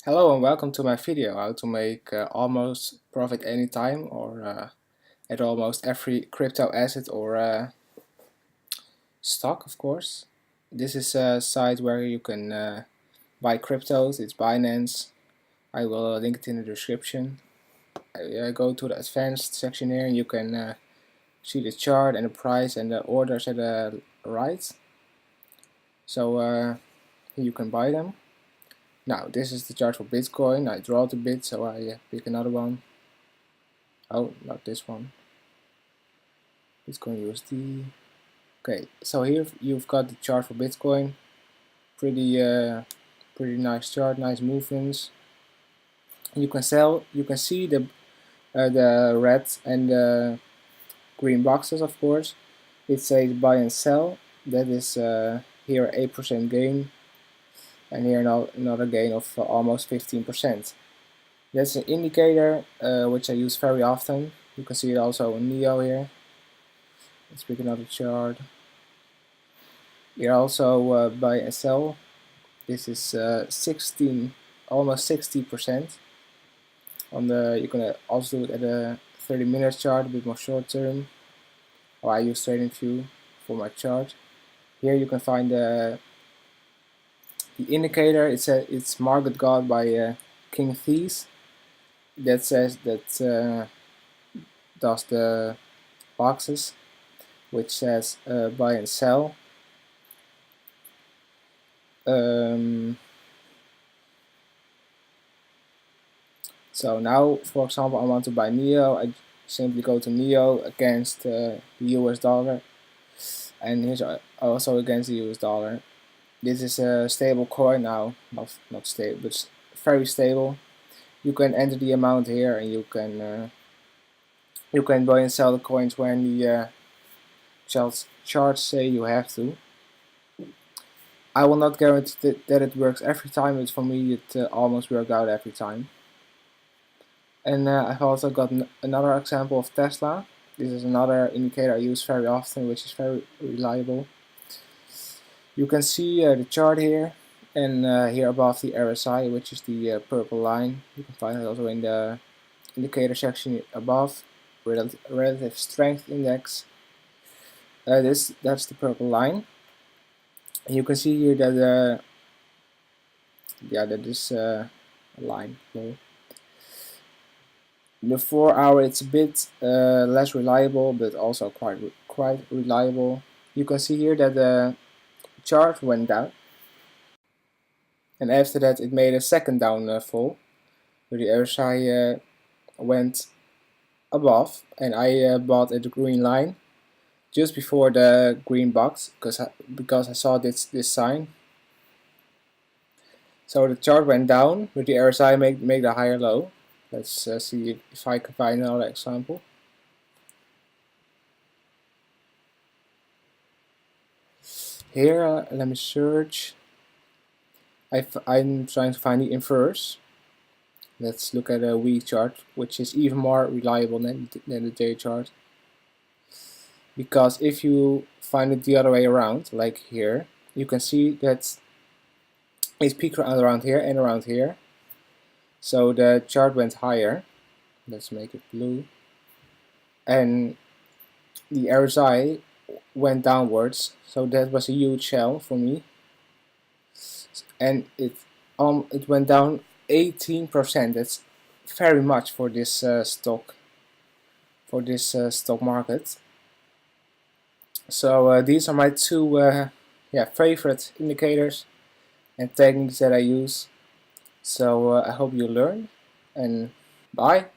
Hello and welcome to my video how to make almost profit anytime or at almost every crypto asset or stock, of course. This is a site where you can buy cryptos. It's Binance. I will link it in the description. I go to the advanced section here and you can see the chart and the price and the orders at the right. So you can buy them. Now this is the chart for Bitcoin. I draw the bit, so I pick another one. Oh, not this one. Bitcoin USD. Okay, so here you've got the chart for Bitcoin. Pretty nice chart, nice movements. You can sell. You can see the red and the green boxes, of course. It says buy and sell. That is here 8% gain, and here another gain of almost 15%. That's an indicator which I use very often. You can see it also in Neo here. Let's pick another chart. Here also buy and sell. This is 16, almost 60%. You can also do it at a 30-minute chart, a bit more short term. Or I use TradingView for my chart. Here you can find the indicator. It's Market God by King Thies. That says that does the boxes, which says buy and sell. So now, for example, I want to buy Neo. I simply go to Neo against the US dollar, and here's also against the US dollar. This is a stable coin now, not stable, but very stable. You can enter the amount here, and you can buy and sell the coins when the charts say you have to. I will not guarantee that it works every time, but for me it almost worked out every time. And I've also got another example of Tesla. This is another indicator I use very often, which is very reliable. You can see the chart here, and here above the RSI, which is the purple line. You can find it also in the indicator section above, relative strength index. That's the purple line. And you can see here that that is a line. The 4 hour it's a bit less reliable, but also quite reliable. You can see here that the chart went down, and after that it made a second downfall, where the RSI went above, and I bought at the green line just before the green box because I saw this sign. So the chart went down, but the RSI make a higher low. Let's see if I can find another example. Here, let me search. I'm trying to find the inverse. Let's look at a week chart, which is even more reliable than the day chart. Because if you find it the other way around, like here, you can see that it peaked around here and around here. So the chart went higher. Let's make it blue. And the RSI went downwards. So that was a huge sell for me. And it went down 18%. That's very much for this stock market. So these are my two favorite indicators and techniques that I use. So I hope you learn, and bye.